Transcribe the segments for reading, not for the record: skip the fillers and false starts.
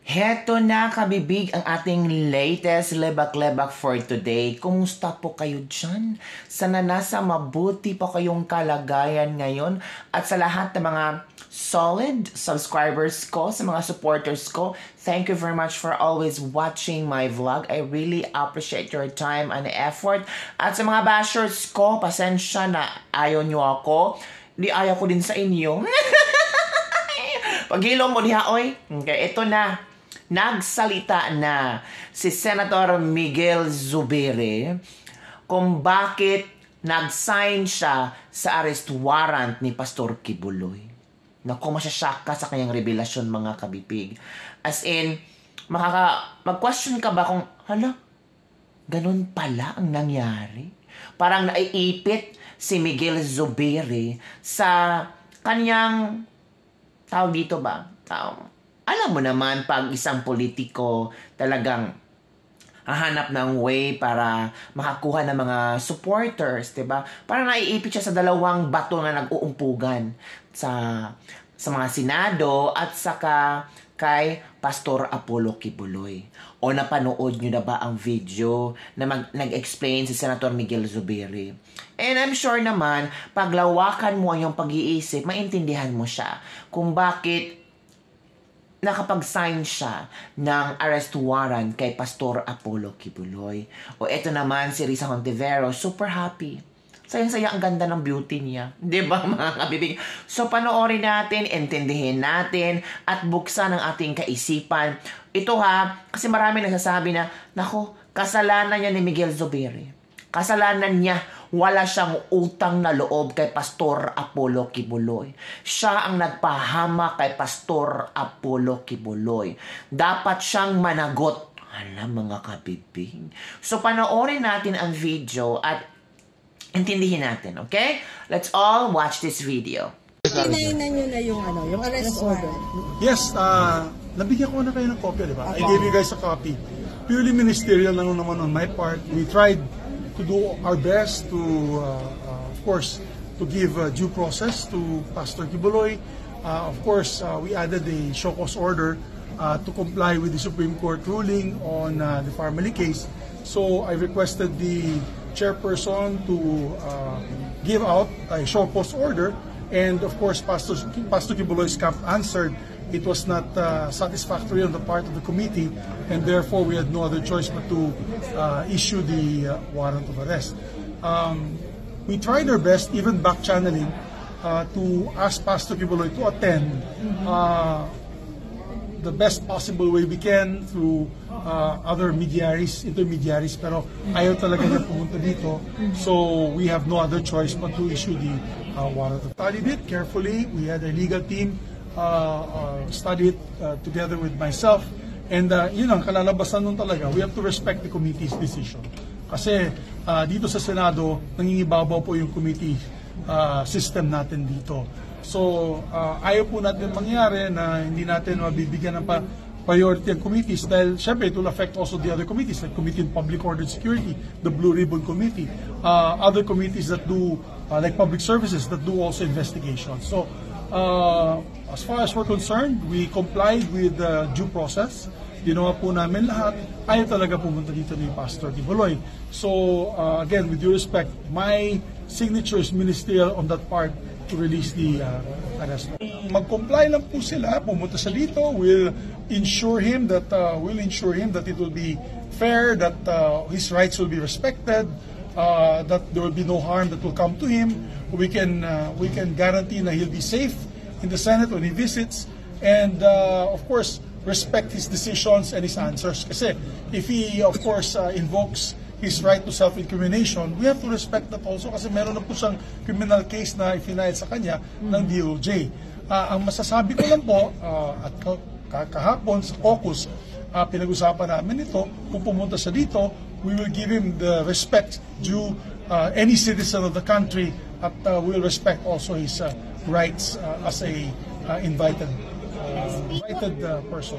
Heto na kabibig ang ating latest lebak-lebak for today. Kumusta po kayo dyan? Sana nasa mabuti po kayong kalagayan ngayon at sa lahat ng mga solid subscribers ko, sa mga supporters ko, thank you very much for always watching my vlog. I really appreciate your time and effort. At sa mga bashers ko, pasensya na ayaw nyo ako. Di ayaw ko din sa inyo. Paghilo mo diha, oy. Okay, ito na. Nagsalita na si Senator Miguel Zubiri kung bakit nag-sign siya sa arrest warrant ni Pastor Kibuloy. Naku, masyasyak ka sa kanyang revelasyon, mga kabibig. As in, mag-question ka ba kung, hala, ganun pala ang nangyari? Parang naiipit si Miguel Zubiri sa kanyang, tawag dito ba? Alam mo naman, pag isang politiko talagang hahanap ng way para makakuha ng mga supporters, diba? Parang naiipit siya sa dalawang bato na nag-uumpugan sa mga senado at saka kay Pastor Apollo Kibuloy. O napanood nyo na ba ang video na nag-explain si Senator Miguel Zubiri? And I'm sure naman, paglawakan mo ang iyong pag-iisip, maintindihan mo siya kung bakit nakapag-sign siya ng arrest warrant kay Pastor Apollo Kibuloy. O eto naman si Risa Hontiveros, super happy. Sayang-saya ang ganda ng beauty niya. Diba mga kabibig? So panoorin natin, intindihin natin, at buksan ang ating kaisipan. Ito ha, kasi marami nagsasabi na, naku, kasalanan niya ni Miguel Zubiri. Kasalanan niya, wala siyang utang na loob kay Pastor Apollo Kibuloy. Siya ang nagpahama kay Pastor Apollo Kibuloy. Dapat siyang managot. Alam mga kabibig. So panoorin natin ang video at intindihin natin, okay? Let's all watch this video. Kinainan nyo na yung arrest order. Yes, nabigyan ko na kayo ng copy, di ba? I gave you guys a copy. Purely ministerial lang naman on my part. We tried to do our best to, of course, to give due process to Pastor Kibuloy. Of course, we added a show cause order to comply with the Supreme Court ruling on the family case. So I requested the chairperson to give out a show cause order, and of course, Pastor Kibuloy's camp answered it was not satisfactory on the part of the committee, and therefore we had no other choice but to issue the warrant of arrest. We tried our best, even back channeling, to ask Pastor Kibuloy to attend the best possible way we can through other intermediaries, pero ayaw talaga niya pumunta dito, so we have no other choice but to issue the warrant. Studied it carefully. We had a legal team study it together with myself, and yun ang kalalabasan nun talaga. We have to respect the committee's decision. Kasi dito sa Senado, nangingibabaw po yung committee system natin dito. So ayaw po natin mangyari na hindi natin mabibigyan ng priority ang committees, dahil syempre it will affect also the other committees, like Committee on Public Order and Security, the Blue Ribbon Committee, other committees that do like public services that do also investigations. So as far as we're concerned, we complied with the due process. Ginawa po namin lahat. Ayaw talaga pumunta dito ni Pastor Kibuloy. So again, with due respect, my signature is ministerial on that part to release the arrest. Mag-comply lang po sila, pumunta sa dito. We'll ensure him that it will be fair, that his rights will be respected, that there will be no harm that will come to him. We can guarantee na he'll be safe in the Senate when he visits, and of course respect his decisions and his answers. Kasi if he of course invokes his right to self-incrimination, we have to respect that also, kasi meron na po siyang criminal case na i-file sa kanya ng DOJ. Ang masasabi ko lang po, at kahapon sa caucus, pinag-usapan namin ito, kung pumunta siya dito, we will give him the respect due any citizen of the country, at we will respect also his rights as a invited person.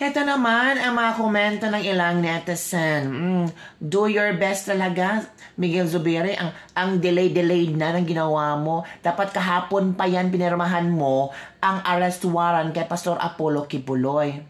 Ito naman ang mga komento ng ilang netizen. Do your best talaga, Miguel Zubiri. Ang delayed na ng ginawa mo. Dapat kahapon pa yan pinirmahan mo ang arrest warrant kay Pastor Apollo Kibuloy.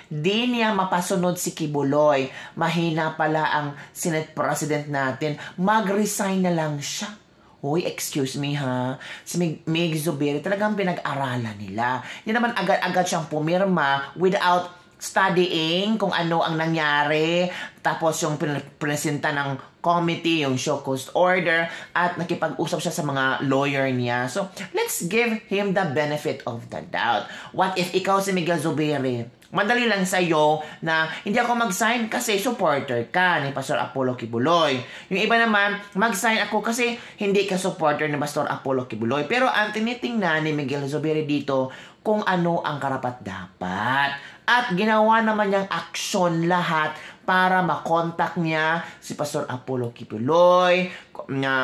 Di niya mapasunod si Kibuloy. Mahina pala ang Senate President natin. Mag-resign na lang siya. Uy, excuse me ha. Si Mig Zubiri talagang pinag-aralan nila. Hindi naman agad-agad siyang pumirma without studying kung ano ang nangyari. Tapos yung presenta ng committee, yung show cause order, at nakipag-usap siya sa mga lawyer niya. So, let's give him the benefit of the doubt. What if ikaw si Miguel Zubiri? Madali lang sa'yo na hindi ako mag-sign kasi supporter ka ni Pastor Apollo Kibuloy. Yung iba naman, mag-sign ako kasi hindi ka supporter ni Pastor Apollo Kibuloy. Pero ang tinitingnan ni Miguel Zubiri dito kung ano ang karapat-dapat. At ginawa naman niyang aksyon lahat para makontak niya si Pastor Apollo Kibuloy,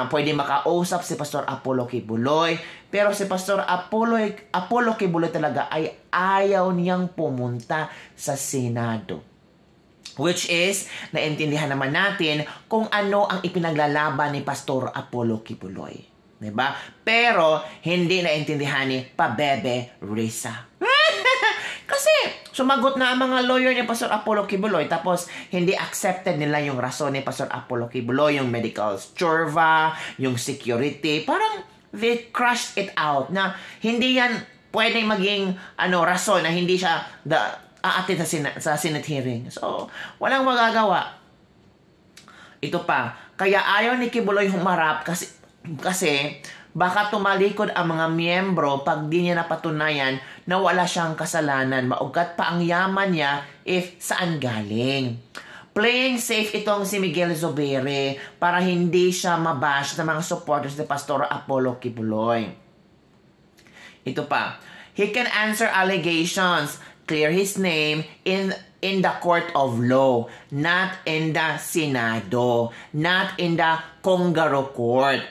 pwede makausap si Pastor Apollo Kibuloy, pero si Pastor Apollo Kibuloy talaga ay ayaw niyang pumunta sa Senado. Which is, naintindihan naman natin kung ano ang ipinaglalaban ni Pastor Apollo Kibuloy. Diba? Pero, hindi naintindihan ni Pabebe Risa. Kasi, sumagot na ang mga lawyer ni Pastor Apollo Kibuloy, tapos hindi accepted nila yung rason ni Pastor Apollo Kibuloy, yung medical churva, yung security. Parang they crushed it out na hindi yan pwedeng maging rason na hindi siya aatin sa Senate hearing. So, walang magagawa. Ito pa, kaya ayaw ni Kibuloy humarap kasi baka tumalikod ang mga miyembro pag di niya napatunayan na wala siyang kasalanan. Maugat pa ang yaman niya if saan galing. Playing safe itong si Miguel Zubiri para hindi siya mabash ng mga supporters ni Pastor Apollo Kibuloy. Ito pa, he can answer allegations, clear his name in the court of law, not in the Senado, not in the Congaro Court.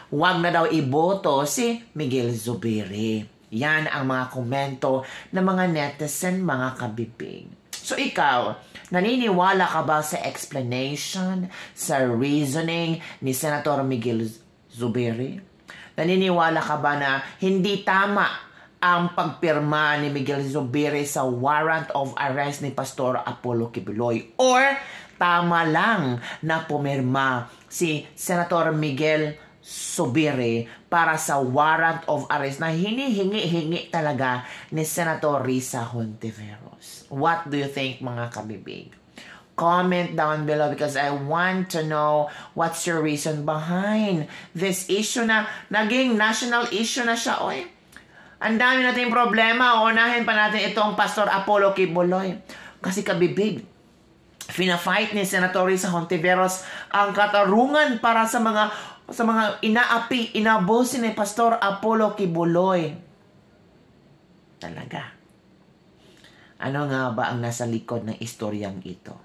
Huwag na daw iboto si Miguel Zubiri. Yan ang mga komento ng mga netizen, mga kabibig. So ikaw, naniniwala ka ba sa explanation, sa reasoning ni Senator Miguel Zubiri? Naniniwala ka ba na hindi tama ang pagpirma ni Miguel Zubiri sa warrant of arrest ni Pastor Apollo Kibuloy? Or tama lang na pumirma si Senator Miguel Zubiri para sa warrant of arrest na hinihingi talaga ni Senator Risa Hontiveros? What do you think, mga kabibig? Comment down below because I want to know what's your reason behind this issue na naging national issue na siya. Oy, ang dami nating problema. Unahin pa natin itong Pastor Apollo Kibuloy. Kasi kabibig, fina-fight ni Senator Risa Hontiveros ang katarungan para sa mga inabusin ni Pastor Apollo Kibuloy. Talaga. Ano nga ba ang nasa likod ng istoryang ito?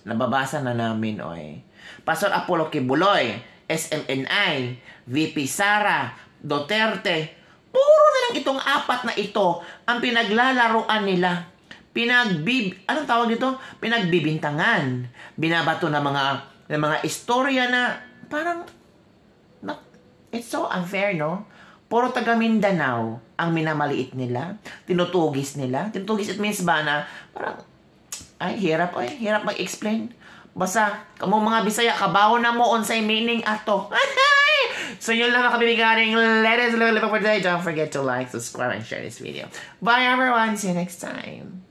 Nababasa na namin, oy. Pastor Apollo Kibuloy, SMNI, VP Sara, Duterte, puro na lang itong apat na ito ang pinaglalaroan nila. Anong tawag dito? Pinagbibintangan. Binabato ng mga istorya na parang, it's so unfair, no? Puro taga Mindanao ang minamaliit nila. Tinutugis nila. Tinutugis, it means ba na parang, hirap mag-explain. Basta, kamo mga Bisaya, kabaho na mo unsay meaning ato. So yun lang mga kabibigaring. Let us live for today. Don't forget to like, subscribe, and share this video. Bye everyone. See you next time.